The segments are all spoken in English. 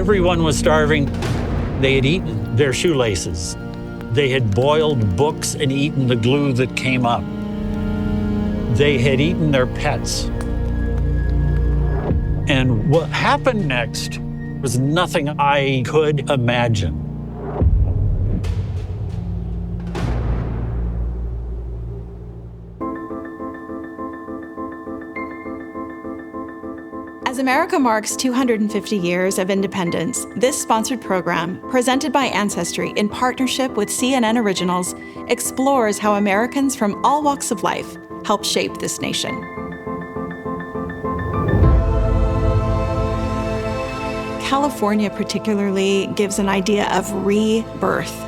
Everyone was starving. They had eaten their shoelaces. They had boiled books and eaten the glue that came up. They had eaten their pets. And what happened next was nothing I could imagine. As America marks 250 years of independence, this sponsored program, presented by Ancestry in partnership with CNN Originals, explores how Americans from all walks of life help shape this nation. California particularly gives an idea of rebirth,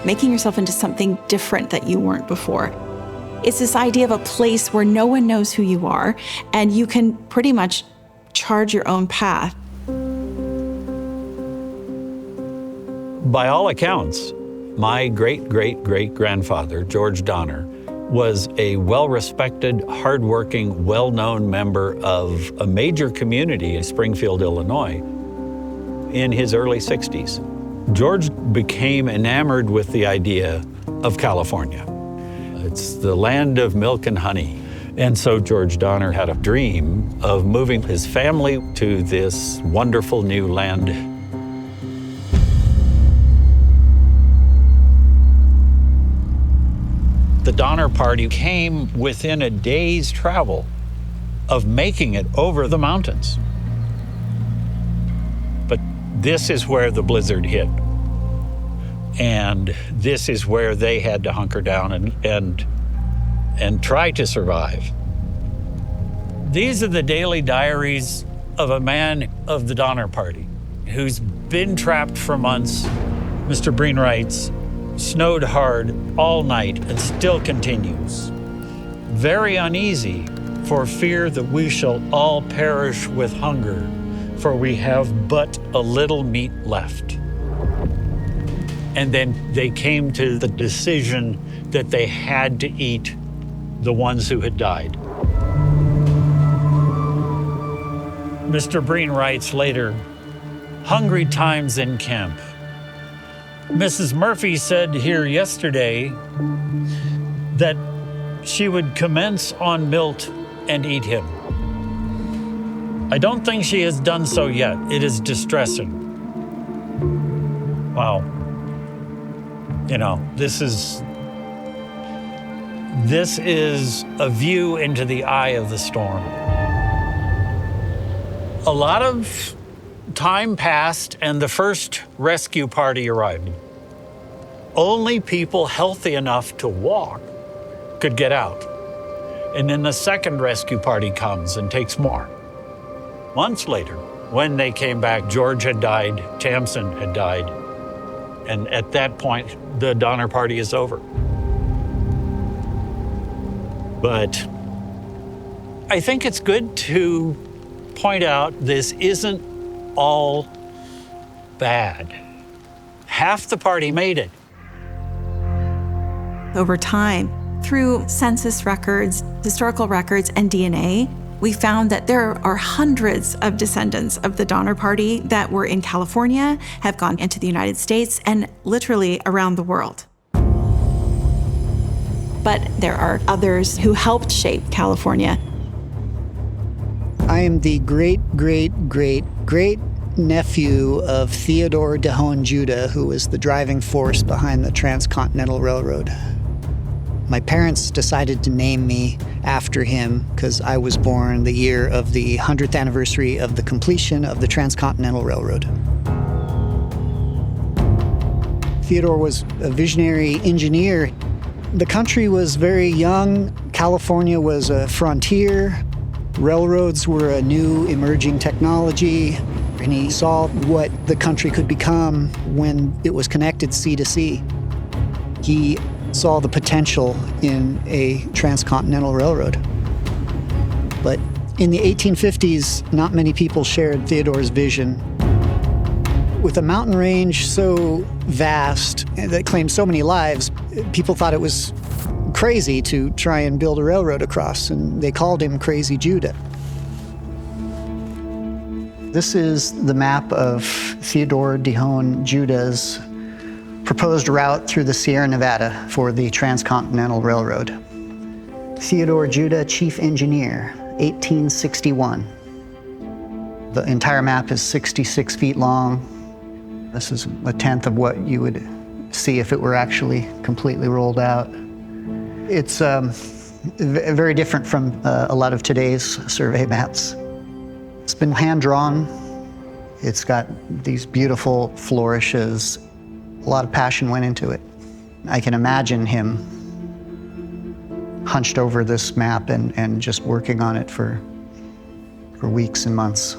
making yourself into something different that you weren't before. It's this idea of a place where no one knows who you are, and you can pretty much charge your own path. By all accounts, my great-great-great-grandfather, George Donner, was a well-respected, hardworking, well-known member of a major community in Springfield, Illinois, in his early 60s. George became enamored with the idea of California. It's the land of milk and honey. And so George Donner had a dream of moving his family to this wonderful new land. The Donner Party came within a day's travel of making it over the mountains. But this is where the blizzard hit. And this is where they had to hunker down and try to survive. These are the daily diaries of a man of the Donner Party who's been trapped for months. Mr. Breen writes, snowed hard all night and still continues. Very uneasy for fear that we shall all perish with hunger, for we have but a little meat left. And then they came to the decision that they had to eat the ones who had died. Mr. Breen writes later, hungry times in camp. Mrs. Murphy said here yesterday that she would commence on Milt and eat him. I don't think she has done so yet. It is distressing. Wow. You know, this is a view into the eye of the storm. A lot of time passed and the first rescue party arrived. Only people healthy enough to walk could get out. And then the second rescue party comes and takes more. Months later, when they came back, George had died, Tamsin had died. And at that point, the Donner Party is over. But I think it's good to point out this isn't all bad. Half the party made it. Over time, through census records, historical records, and DNA, we found that there are hundreds of descendants of the Donner Party that were in California, have gone into the United States, and literally around the world. But there are others who helped shape California. I am the great-great-great-great-nephew of Theodore de Hohenjuda, who was the driving force behind the Transcontinental Railroad. My parents decided to name me after him because I was born the year of the 100th anniversary of the completion of the Transcontinental Railroad. Theodore was a visionary engineer. The country was very young. California was a frontier. Railroads were a new emerging technology. And he saw what the country could become when it was connected sea to sea. He saw the potential in a transcontinental railroad. But in the 1850s, not many people shared Theodore's vision. With a mountain range so vast that claimed so many lives, people thought it was crazy to try and build a railroad across, and they called him Crazy Judah. This is the map of Theodore Dihon Judah's proposed route through the Sierra Nevada for the Transcontinental Railroad. Theodore Judah, Chief Engineer, 1861. The entire map is 66 feet long. This is a tenth of what you would see if it were actually completely rolled out. It's very different from a lot of today's survey maps. It's been hand-drawn. It's got these beautiful flourishes. A lot of passion went into it. I can imagine him hunched over this map and just working on it for weeks and months.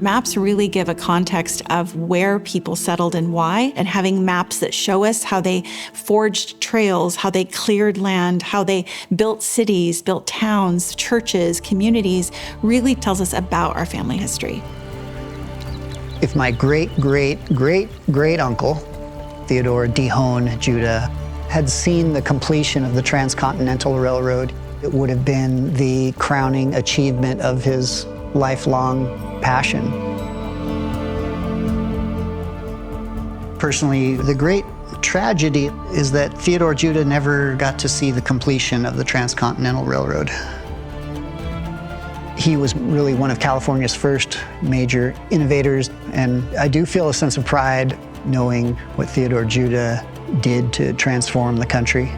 Maps really give a context of where people settled and why, and having maps that show us how they forged trails, how they cleared land, how they built cities, built towns, churches, communities, really tells us about our family history. If my great-great-great-great-uncle, Theodore Dihon Judah, had seen the completion of the Transcontinental Railroad, it would have been the crowning achievement of his lifelong passion. Personally, the great tragedy is that Theodore Judah never got to see the completion of the Transcontinental Railroad. He was really one of California's first major innovators, and I do feel a sense of pride knowing what Theodore Judah did to transform the country.